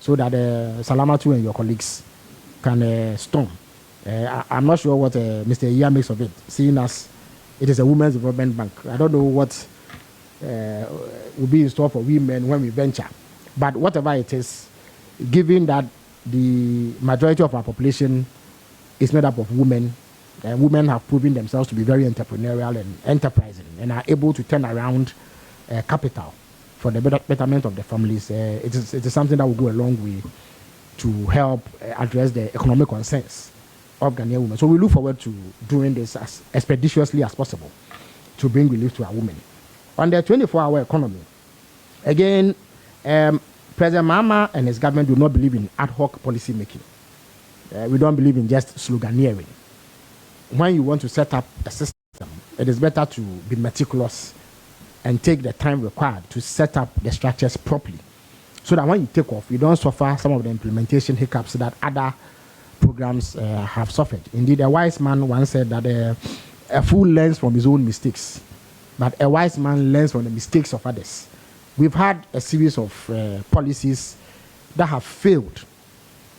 so that Salamatu and your colleagues can storm. I'm not sure what Mr. Iya makes of it, seeing as it is a women's development bank. I don't know what will be in store for women when we venture. But whatever it is, given that the majority of our population is made up of women, women have proven themselves to be very entrepreneurial and enterprising and are able to turn around capital for the betterment of the families. It is something that will go a long way to help address the economic concerns of Ghanaian women. So we look forward to doing this as expeditiously as possible to bring relief to our women. On the 24-hour economy, again, President Mahama and his government do not believe in ad hoc policy making. We don't believe in just sloganeering. When you want to set up a system, it is better to be meticulous and take the time required to set up the structures properly, so that when you take off, you don't suffer some of the implementation hiccups that other programs have suffered. Indeed, a wise man once said that a fool learns from his own mistakes, but a wise man learns from the mistakes of others. We've had a series of policies that have failed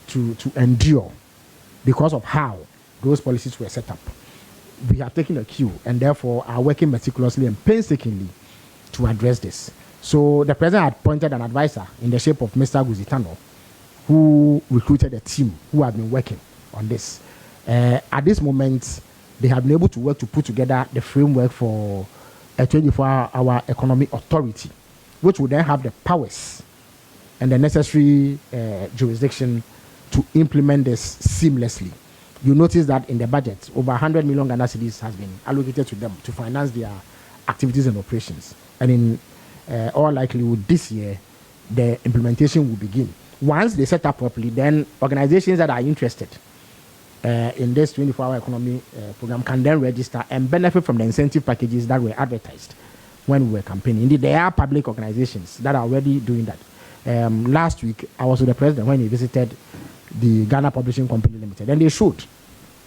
to endure because of how those policies were set up. We have taken a cue and therefore are working meticulously and painstakingly to address this. So the president had appointed an advisor in the shape of Mr. Guzitano, who recruited a team who have been working on this. At this moment, they have been able to work to put together the framework for a 24-hour economic authority, which will then have the powers and the necessary jurisdiction to implement this seamlessly. You notice that in the budget, over 100 million Ghana cedis has been allocated to them to finance their activities and operations. And in all likelihood, this year, the implementation will begin. Once they set up properly, then organizations that are interested in this 24-hour economy program can then register and benefit from the incentive packages that were advertised when we were campaigning. Indeed, there are public organizations that are already doing that. Last week, I was with the president when he visited the Ghana Publishing Company Limited, and they showed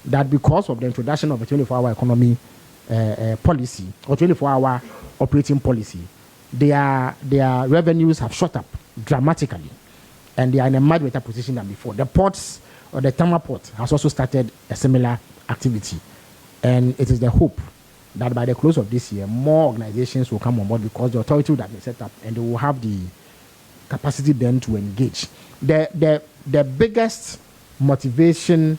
that because of the introduction of a 24-hour economy policy or 24-hour operating policy, their revenues have shot up dramatically, and they are in a much better position than before. The ports, or the Tama port, has also started a similar activity, and it is the hope that by the close of this year, more organizations will come on board because the authority that they set up, and they will have the capacity then to engage. The biggest motivation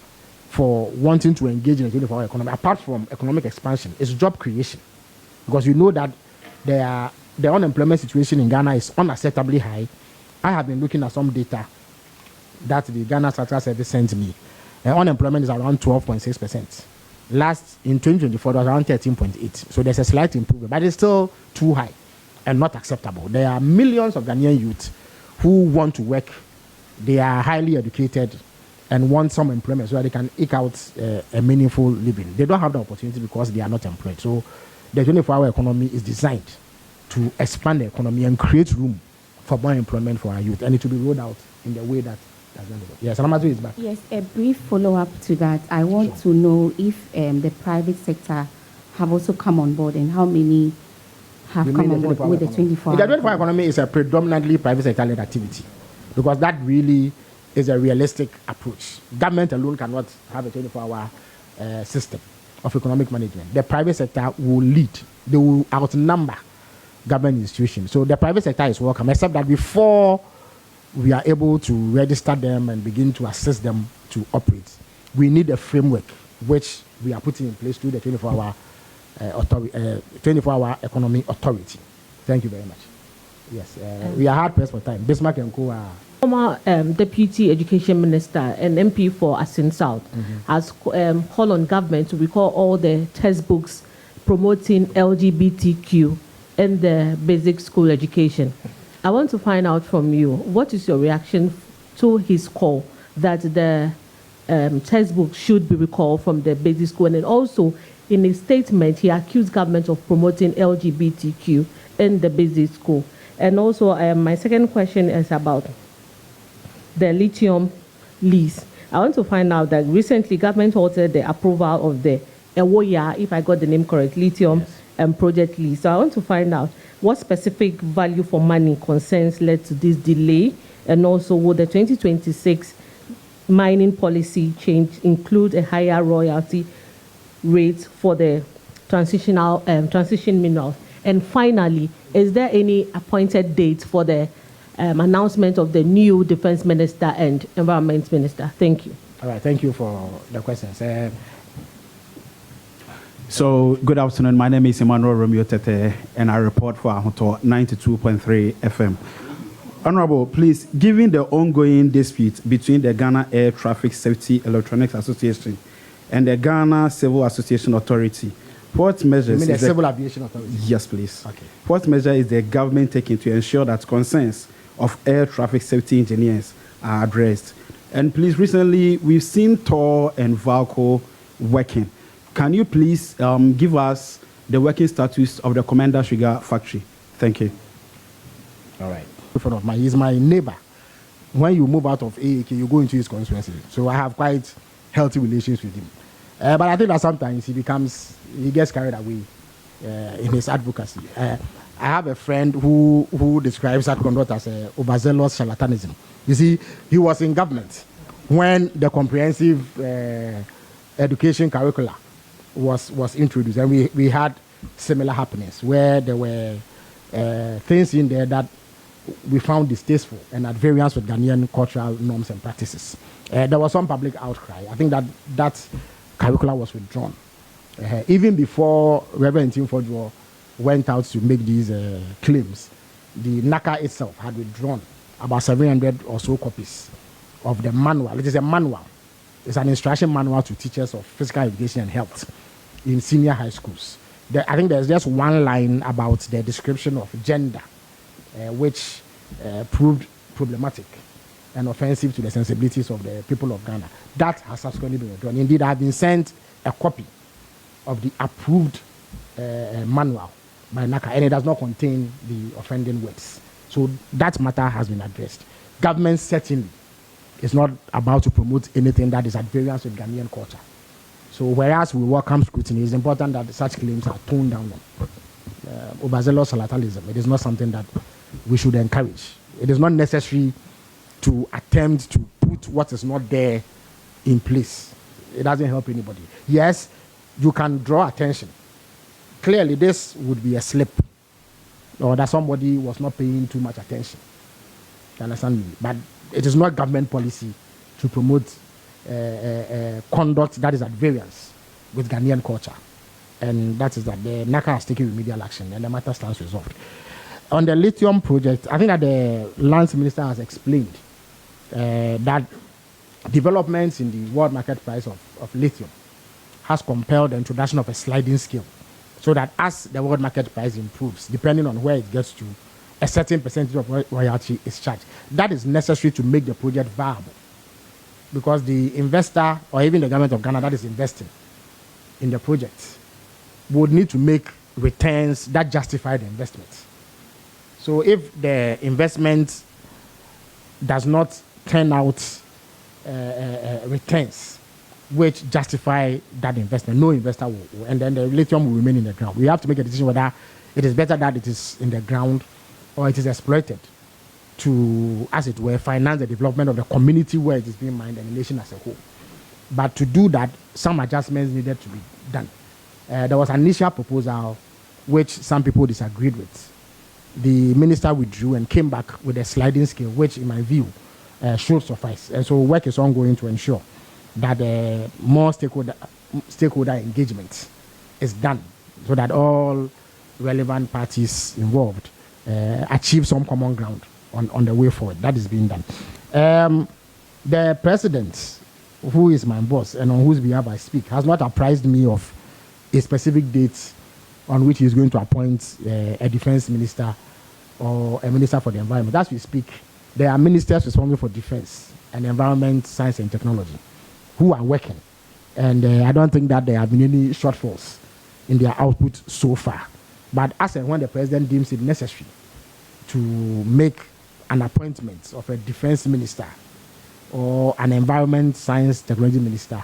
for wanting to engage in a 24-hour economy, apart from economic expansion, is job creation. Because you know that the unemployment situation in Ghana is unacceptably high. I have been looking at some data that the Ghana Statistical Service sent me. Unemployment is around 12.6%. In 2024, it was around 13.8%. So there's a slight improvement, but it's still too high and not acceptable. There are millions of Ghanaian youth who want to work. They are highly educated and want some employment so that they can eke out a meaningful living. They don't have the opportunity because they are not employed. So the 24-hour economy is designed to expand the economy and create room for more employment for our youth, and it will be rolled out in the way that yes, Salamatu is back. Yes, a brief follow-up to that. I want to know if the private sector have also come on board, and how many have come on board with the 24-hour. The 24-hour economy is a predominantly private sector-led activity, because that really is a realistic approach. Government alone cannot have a 24-hour system of economic management. The private sector will lead. They will outnumber government institutions. So the private sector is welcome, except that before we are able to register them and begin to assist them to operate, we need a framework which we are putting in place through the 24-hour economy authority. Thank you very much. Yes, we are hard pressed for time. Bismarck and Co. Former Deputy Education Minister and MP for Asin South has called on government to recall all the textbooks promoting LGBTQ in the basic school education. I want to find out from you, what is your reaction to his call that the textbook should be recalled from the basic school? And then also, in a statement, he accused government of promoting LGBTQ in the basic school. And also, my second question is about the lithium lease. I want to find out that recently government altered the approval of the Ewoya, if I got the name correct, lithium project lease. So I want to find out what specific value for money concerns led to this delay, And also, will the 2026 mining policy change include a higher royalty rate for the transition minerals? And finally, is there any appointed date for the announcement of the new defense minister and environment minister? Thank you. All right, thank you for the questions. So, good afternoon. My name is Emmanuel Romeo Tete, and I report for Ahoto 92.3 FM. Honorable, please, given the ongoing dispute between the Ghana Air Traffic Safety Electronics Association and the Ghana Civil Association Authority, what measures... You mean the Civil Aviation Authority? Yes, please. Okay. What measure is the government taking to ensure that concerns of air traffic safety engineers are addressed? And please, recently, we've seen Tor and Valco working. Can you please give us the working status of the Commander Sugar Factory? Thank you. All right. He's my neighbor. When you move out of AAK, you go into his constituency. So I have quite healthy relations with him. But I think that sometimes he gets carried away in his advocacy. I have a friend who describes that conduct as overzealous charlatanism. You see, he was in government when the comprehensive education curricula was introduced, and we had similar happenings where there were things in there that we found distasteful and at variance with Ghanaian cultural norms and practices. There was some public outcry. I think that curricula was withdrawn. Even before Reverend Tim Fodjo went out to make these claims, the NACA itself had withdrawn about 700 or so copies of the manual. It is a manual. It's an instruction manual to teachers of physical education and health in senior high schools. I think there's just one line about the description of gender, which proved problematic and offensive to the sensibilities of the people of Ghana. That has subsequently been withdrawn. Indeed, I have been sent a copy of the approved manual by NACA, and it does not contain the offending words. So that matter has been addressed. Government certainly is not about to promote anything that is at variance with Ghanaian culture. So whereas we welcome scrutiny, it's important that such claims are toned down on. Overzealous charlatanism, it is not something that we should encourage. It is not necessary to attempt to put what is not there in place. It doesn't help anybody. Yes, you can draw attention. Clearly, this would be a slip, or that somebody was not paying too much attention. You understand me? But it is not government policy to promote conduct that is at variance with Ghanaian culture. And that is that the NACA has taken remedial action and the matter stands resolved. On the lithium project, I think that the lands minister has explained that developments in the world market price of lithium has compelled the introduction of a sliding scale, so that as the world market price improves, depending on where it gets to, a certain percentage of royalty is charged. That is necessary to make the project viable, because the investor or even the government of Ghana that is investing in the project would need to make returns that justify the investment. So if the investment does not turn out returns which justify that investment, no investor will, and then the lithium will remain in the ground. We have to make a decision whether it is better that it is in the ground or it is exploited to, as it were, finance the development of the community where it is being mined and the nation as a whole. But to do that, some adjustments needed to be done. There was an initial proposal which some people disagreed with. The minister withdrew and came back with a sliding scale, which in my view should suffice. And so work is ongoing to ensure that more stakeholder engagement is done, so that all relevant parties involved achieve some common ground on the way forward. That is being done. The president, who is my boss and on whose behalf I speak, has not apprised me of a specific date on which he is going to appoint a defense minister or a minister for the environment. As we speak, there are ministers responsible for defense and environment, science and technology who are working. And I don't think that there have been any shortfalls in their output so far. But as and when the president deems it necessary to make an appointment of a defense minister or an environment, science, technology minister,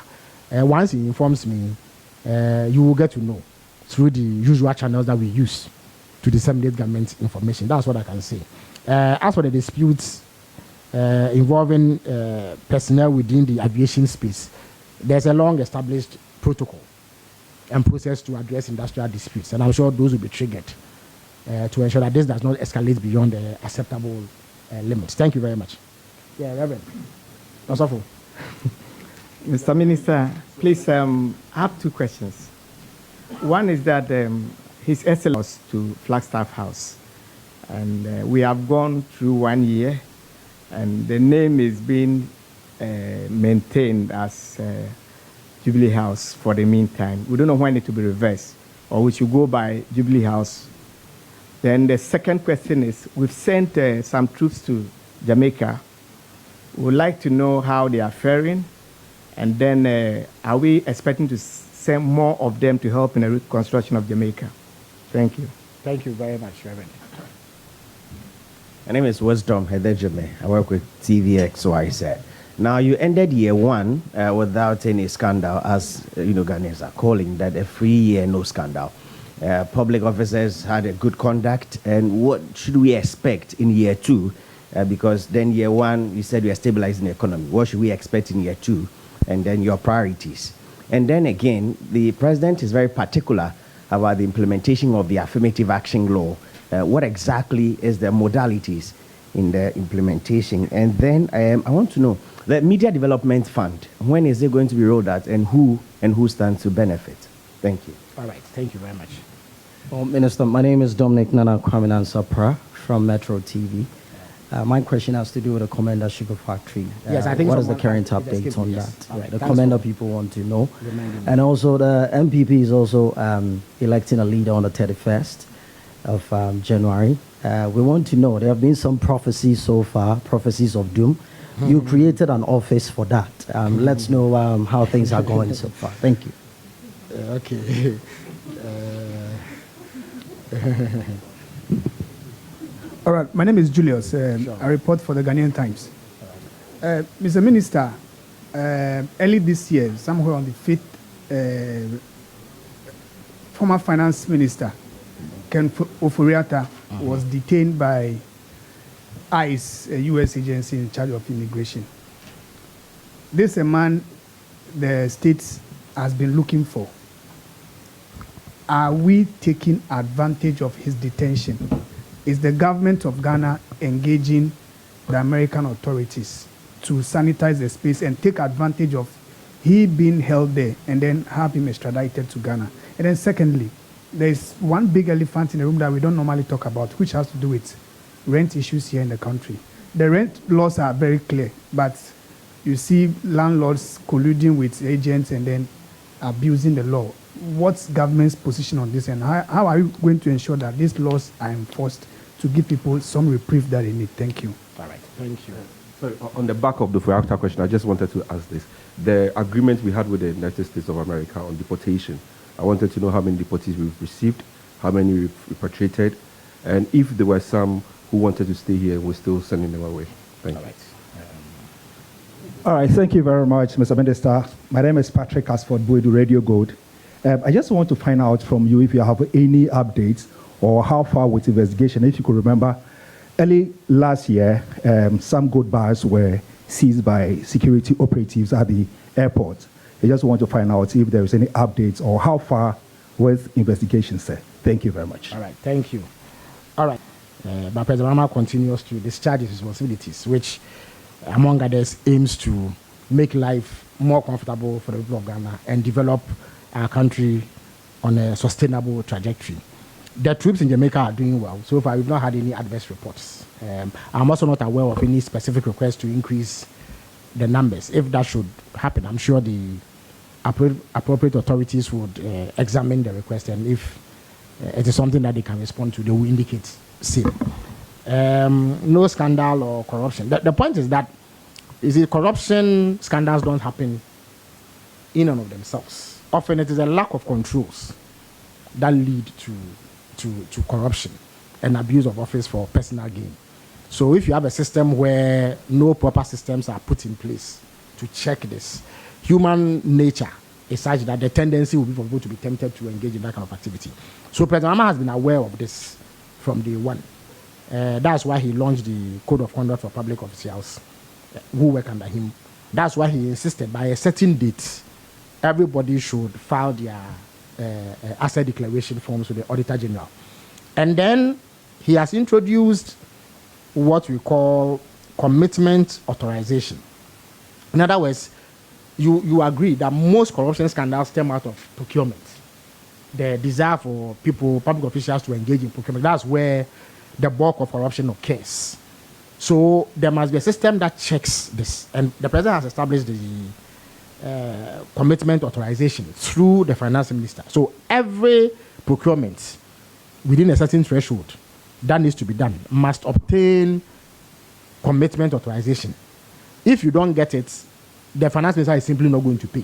once he informs me, you will get to know through the usual channels that we use to disseminate government information. That's what I can say. As for the disputes involving personnel within the aviation space, there's a long-established protocol and process to address industrial disputes, and I'm sure those will be triggered to ensure that this does not escalate beyond the acceptable limits. Thank you very much. Yeah, Reverend. Osofo. Mr. Minister, please, I have two questions. One is that His Excellency to Flagstaff House, and we have gone through 1 year, and the name is being maintained as Jubilee House for the meantime. We don't know when it will be reversed, or we should go by Jubilee House. Then the second question is, we've sent some troops to Jamaica. We would like to know how they are faring, and then are we expecting to send more of them to help in the reconstruction of Jamaica? Thank you. Thank you very much, Reverend. My name is Wisdom Hedejime. I work with TVXYZ. Now, you ended year one without any scandal, as Ghanaians are calling that a free year, no scandal. Public officers had a good conduct, and what should we expect in year two? Because then year one, you said we are stabilizing the economy. What should we expect in year two? And then your priorities. And then again, the president is very particular about the implementation of the affirmative action law. What exactly is the modalities in the implementation? And then I want to know, the Media Development Fund, when is it going to be rolled out, and who stands to benefit? Thank you. All right, thank you very much. Well, Minister, my name is Dominic Nana Kwaminan Sapra from Metro TV. My question has to do with the Commander Sugar Factory. Yes, I think what is the current update on yes. that? Right. The Commander people want to know. And also the MPP is also electing a leader on the 31st of January. We want to know, there have been some prophecies so far, prophecies of doom. You created an office for that. Let's know how things are going so far. Thank you. Okay. All right, my name is Julius. Sure. I report for the Ghanaian Times. Mr. Minister, early this year, somewhere on the 5th, former Finance Minister Ken Oforiatta was detained by ICE, a U.S. agency in charge of immigration. This is a man the state has been looking for. Are we taking advantage of his detention? Is the government of Ghana engaging the American authorities to sanitize the space and take advantage of he being held there and then have him extradited to Ghana? And then secondly, there's one big elephant in the room that we don't normally talk about, which has to do with rent issues here in the country. The rent laws are very clear, but you see landlords colluding with agents and then abusing the law. What's government's position on this, and how are you going to ensure that these laws are enforced to give people some reprieve that they need? Thank you. All right, thank you. So on the back of the Fuakta question, I just wanted to ask this. The agreement we had with the United States of America on deportation, I wanted to know how many deportees we've received, how many we've repatriated, and if there were some who wanted to stay here and we're still sending them away. Thank you. All right. All right, thank you very much, Mr. Minister. My name is Patrick Asford Buedu, Radio Gold. I just want to find out from you if you have any updates or how far with investigation. If you could remember, early last year, some gold bars were seized by security operatives at the airport. I just want to find out if there is any updates or how far with investigations, sir. Thank you very much. All right, thank you. All right. But President Rama continues to discharge his responsibilities, which, among others, aims to make life more comfortable for the people of Ghana and develop our country on a sustainable trajectory. The troops in Jamaica are doing well. So far, we've not had any adverse reports. I'm also not aware of any specific requests to increase the numbers. If that should happen, I'm sure the appropriate authorities would examine the request, and if it is something that they can respond to, they will indicate same. No scandal or corruption. The point is that corruption scandals don't happen in and of themselves. Often it is a lack of controls that lead to corruption and abuse of office for personal gain. So if you have a system where no proper systems are put in place to check this, human nature is such that the tendency will be for people to be tempted to engage in that kind of activity. So President Rama has been aware of this from day one. That's why he launched the Code of Conduct for Public Officials who work under him. That's why he insisted by a certain date, everybody should file their asset declaration forms with the Auditor General. And then he has introduced what we call commitment authorization. In other words, you agree that most corruption scandals stem out of procurement. The desire for people, public officials to engage in procurement, that's where the bulk of corruption occurs. So there must be a system that checks this. And the president has established the commitment authorization through the finance minister. So every procurement within a certain threshold that needs to be done must obtain commitment authorization. If you don't get it, the finance minister is simply not going to pay.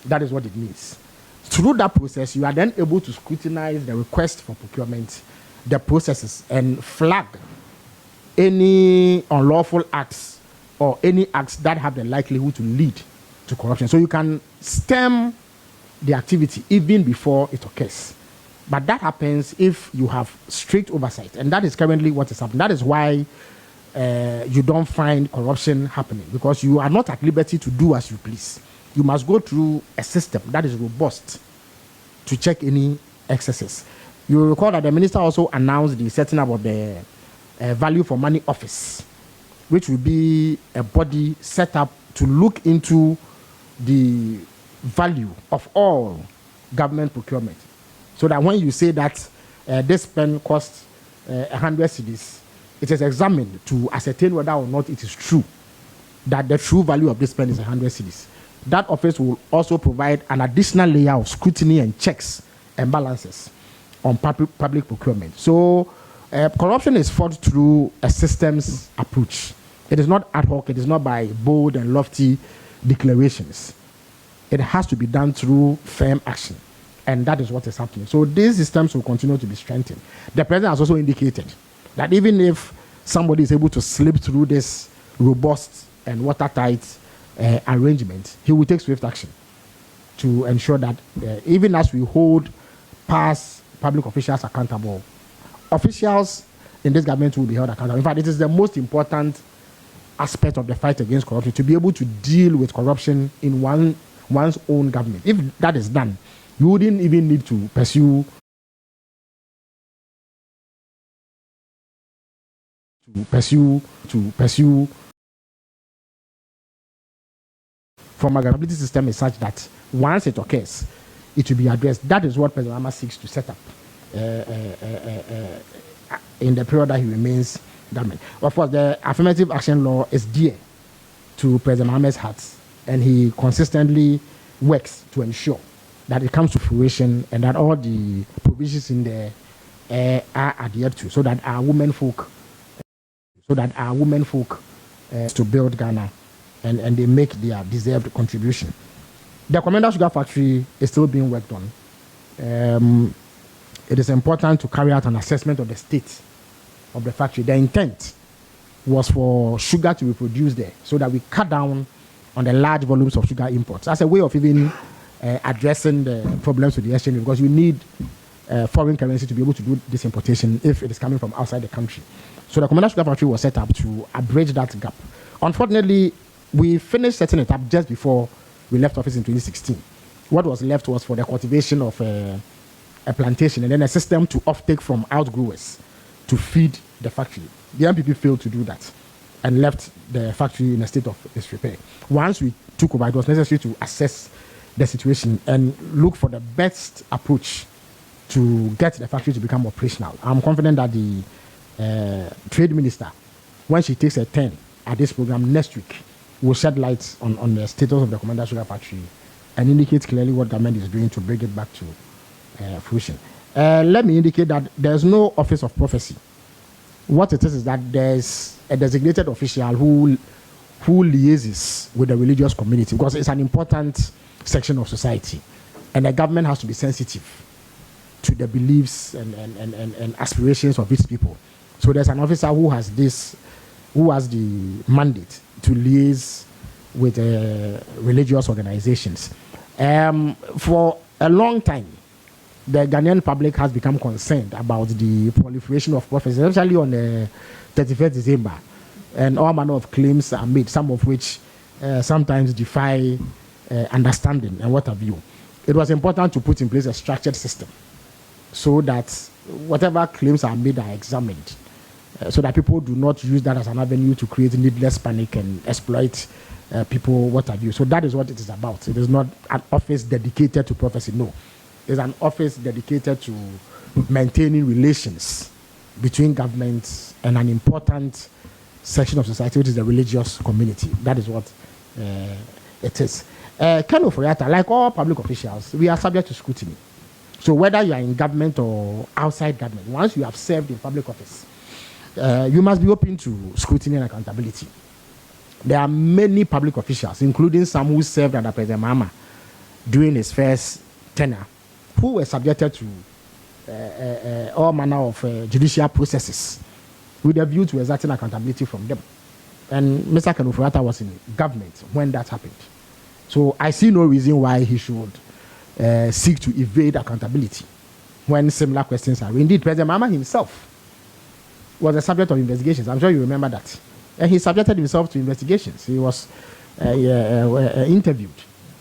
That is what it means. Through that process, you are then able to scrutinize the request for procurement, the processes, and flag any unlawful acts or any acts that have the likelihood to lead to corruption. So you can stem the activity even before it occurs. But that happens if you have strict oversight, and that is currently what is happening. That is why you don't find corruption happening, because you are not at liberty to do as you please. You must go through a system that is robust to check any excesses. You will recall that the minister also announced the setting up of the Value for Money Office, which will be a body set up to look into the value of all government procurement. So that when you say that this pen costs 100 cedis, it is examined to ascertain whether or not it is true that the true value of this pen is 100 cedis. That office will also provide an additional layer of scrutiny and checks and balances on public procurement. So corruption is fought through a systems approach. It is not ad hoc. It is not by bold and lofty declarations. It has to be done through firm action. And that is what is happening. So these systems will continue to be strengthened. The president has also indicated that even if somebody is able to slip through this robust and watertight arrangement, he will take swift action to ensure that even as we hold past public officials accountable, officials in this government will be held accountable. In fact, it is the most important aspect of the fight against corruption, to be able to deal with corruption in one's own government. If that is done, you wouldn't even need to pursue from a accountability system is such that once it occurs, it will be addressed. That is what President Mahama seeks to set up in the period that he remains government. Of course, the affirmative action law is dear to President Mahama's heart, and he consistently works to ensure that it comes to fruition and that all the provisions in there are adhered to, so that our women folk to build Ghana and they make their deserved contribution. The Commander Sugar Factory is still being worked on. It is important to carry out an assessment of the state of the factory. The intent was for sugar to be produced there so that we cut down on the large volumes of sugar imports as a way of even addressing the problems with the exchange, because you need foreign currency to be able to do this importation if it is coming from outside the country. So the Commander Sugar Factory was set up to abridge that gap. Unfortunately, we finished setting it up just before we left office in 2016. What was left was for the cultivation of a plantation and then a system to offtake from outgrowers to feed the factory. The MPP failed to do that and left the factory in a state of disrepair. Once we took over, it was necessary to assess the situation and look for the best approach to get the factory to become operational. I'm confident that the trade minister, when she takes a turn at this program next week, will shed light on the status of the Commander Sugar Factory and indicate clearly what government is doing to bring it back to fruition. Let me indicate that there's no office of prophecy. What it is that there's a designated official who liaises with the religious community, because it's an important section of society, and the government has to be sensitive to the beliefs and aspirations of its people. So there's an officer who has the mandate to liaise with religious organizations. For a long time, the Ghanaian public has become concerned about the proliferation of prophecies, especially on the 31st December. And all manner of claims are made, some of which sometimes defy understanding and what have you. It was important to put in place a structured system so that whatever claims are made are examined, so that people do not use that as an avenue to create needless panic and exploit people, what have you. So that is what it is about. It is not an office dedicated to prophecy, no. It's an office dedicated to maintaining relations between governments and an important section of society, which is the religious community. That is what it is. Ken Oforiatta, like all public officials, we are subject to scrutiny. So whether you are in government or outside government, once you have served in public office, you must be open to scrutiny and accountability. There are many public officials, including some who served under President Mahama during his first tenure, who were subjected to all manner of judicial processes with a view to exerting accountability from them. And Mr. Ken Oforiatta was in government when that happened. So I see no reason why he should seek to evade accountability when similar questions are. Indeed, President Mahama himself was a subject of investigations. I'm sure you remember that. And he subjected himself to investigations. He was interviewed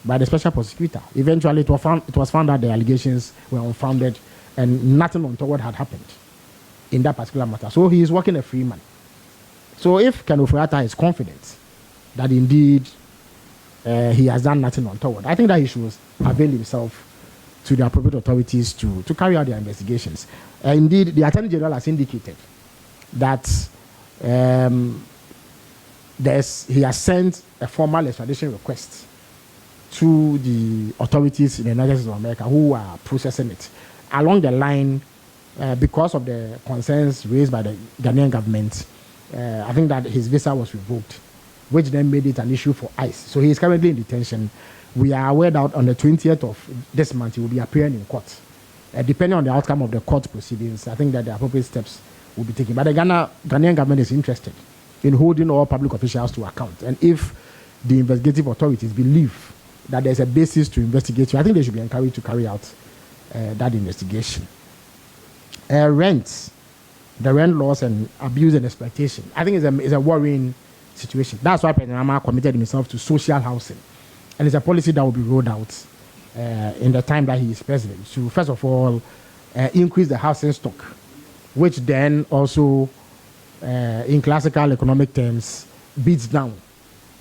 by the special prosecutor. Eventually, it was found that the allegations were unfounded and nothing untoward had happened in that particular matter. So he is working a free man. So if Ken Oforiatta is confident that indeed he has done nothing untoward, I think that he should avail himself to the appropriate authorities to carry out their investigations. Indeed, the Attorney General has indicated that he has sent a formal extradition request to the authorities in the United States of America who are processing it. Along the line, because of the concerns raised by the Ghanaian government, I think that his visa was revoked, which then made it an issue for ICE. So he is currently in detention. We are aware that on the 20th of this month, he will be appearing in court. Depending on the outcome of the court proceedings, I think that the appropriate steps will be taken. But the Ghanaian government is interested in holding all public officials to account. And if the investigative authorities believe that there's a basis to investigate you, I think they should be encouraged to carry out that investigation. The rent laws and abuse and exploitation, I think is a worrying situation. That's why President Mahama committed himself to social housing. And it's a policy that will be rolled out in the time that he is president. To, first of all, increase the housing stock, which then also, in classical economic terms, beats down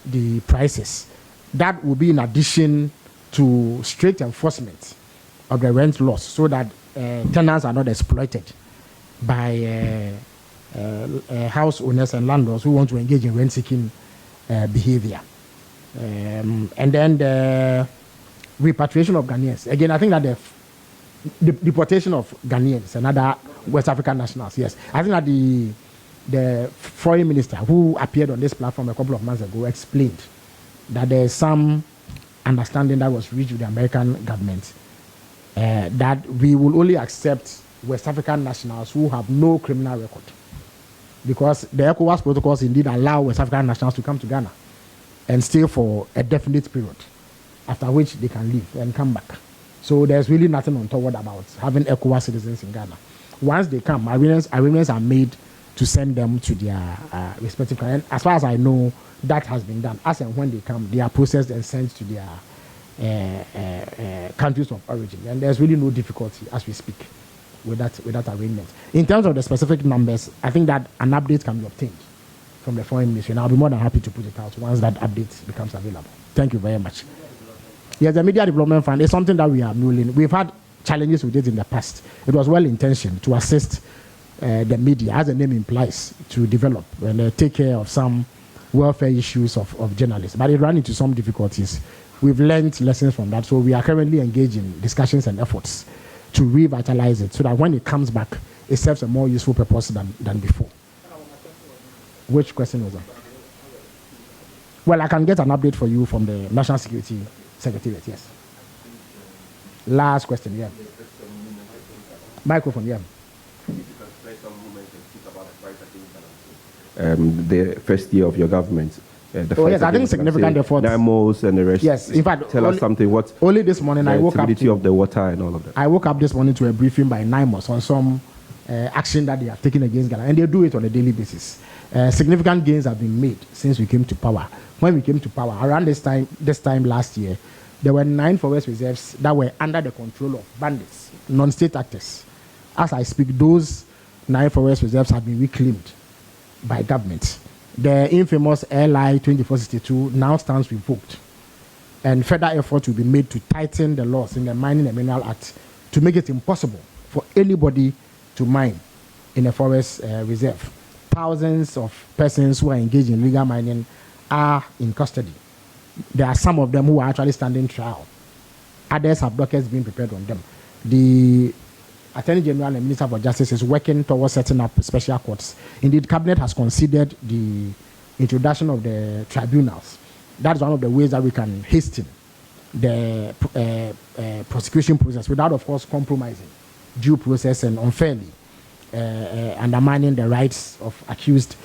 the prices. That will be in addition to strict enforcement of the rent laws so that tenants are not exploited by house owners and landlords who want to engage in rent-seeking behavior. And then the repatriation of Ghanaians. Again, I think that the deportation of Ghanaians and other West African nationals, yes. I think that the foreign minister who appeared on this platform a couple of months ago explained that there is some understanding that was reached with the American government that we will only accept West African nationals who have no criminal record, because the ECOWAS protocols indeed allow West African nationals to come to Ghana and stay for a definite period, after which they can leave and come back. So there's really nothing untoward about having ECOWAS citizens in Ghana. Once they come, arrangements are made to send them to their respective countries. As far as I know, that has been done. As and when they come, they are processed and sent to their countries of origin. And there's really no difficulty as we speak with that arrangement. In terms of the specific numbers, I think that an update can be obtained from the foreign ministry, and I'll be more than happy to put it out once that update becomes available. Thank you very much. Yes, the Media Development Fund is something that we are mulling. We've had challenges with it in the past. It was well-intentioned to assist the media, as the name implies, to develop and take care of some welfare issues of journalists. But it ran into some difficulties. We've learned lessons from that, so we are currently engaged in discussions and efforts to revitalize it so that when it comes back, it serves a more useful purpose than before. Which question was that? Well, I can get an update for you from the National Security Secretariat, yes. Last question, yeah. Microphone, yeah. The first year of your government, yes, I think significant efforts. Damos and the rest. Yes, in fact, tell us something. What only this morning I woke up to of the water and all of that. I woke up this morning to a briefing by NIMOS on some action that they have taken against Ghana, and they do it on a daily basis. Significant gains have been made since we came to power. When we came to power, around this time last year, there were 9 forest reserves that were under the control of bandits, non-state actors. As I speak, those 9 forest reserves have been reclaimed by government. The infamous LI 2462 now stands revoked, and further effort will be made to tighten the laws in the Mining and Mineral Act to make it impossible for anybody to mine in a forest reserve. Thousands of persons who are engaged in illegal mining are in custody. There are some of them who are actually standing trial. Others have dockets being prepared on them. The Attorney General and Minister for Justice is working towards setting up special courts. Indeed, Cabinet has considered the introduction of the tribunals. That's one of the ways that we can hasten the prosecution process without, of course, compromising due process and unfairly undermining the rights of accused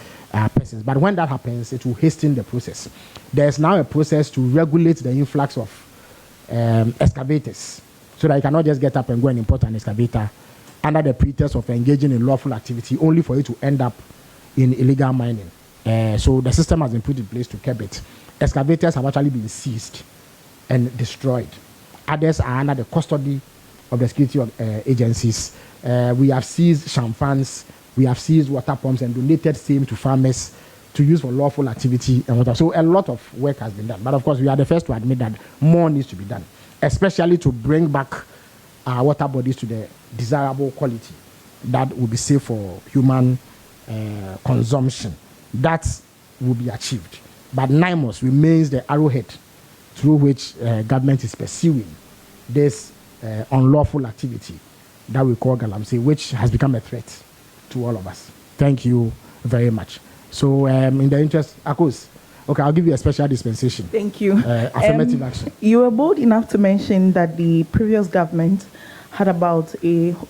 persons. But when that happens, it will hasten the process. There's now a process to regulate the influx of excavators, so that you cannot just get up and go and import an excavator under the pretext of engaging in lawful activity, only for it to end up in illegal mining. So the system has been put in place to curb it. Excavators have actually been seized and destroyed. Others are under the custody of the security agencies. We have seized champagnes, we have seized water pumps and donated same to farmers to use for lawful activity and water. So a lot of work has been done. But of course, we are the first to admit that more needs to be done, especially to bring back our water bodies to the desirable quality that will be safe for human consumption. That will be achieved. But NIMOS remains the arrowhead through which government is pursuing this unlawful activity that we call galamsey, which has become a threat to all of us. Thank you very much. So in the interest, Akos, okay, I'll give you a special dispensation. Thank you. Affirmative action. You were bold enough to mention that the previous government had about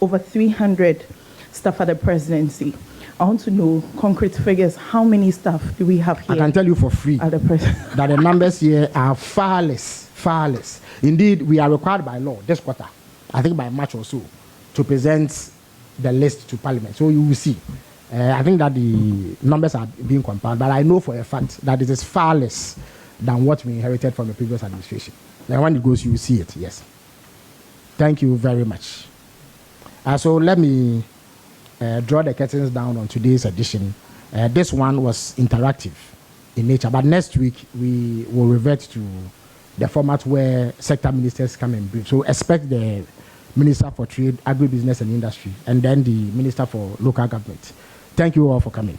over 300 staff at the presidency. I want to know concrete figures. How many staff do we have here? I can tell you for free at the that the numbers here are far less. Indeed, we are required by law this quarter, I think by March or so, to present the list to Parliament. So you will see. I think that the numbers are being compiled, but I know for a fact that it is far less than what we inherited from the previous administration. And when it goes, you will see it, yes. Thank you very much. So let me draw the curtains down on today's edition. This one was interactive in nature, but next week we will revert to the format where sector ministers come and brief. So expect the Minister for Trade, Agribusiness and Industry, and then the Minister for Local Government. Thank you all for coming.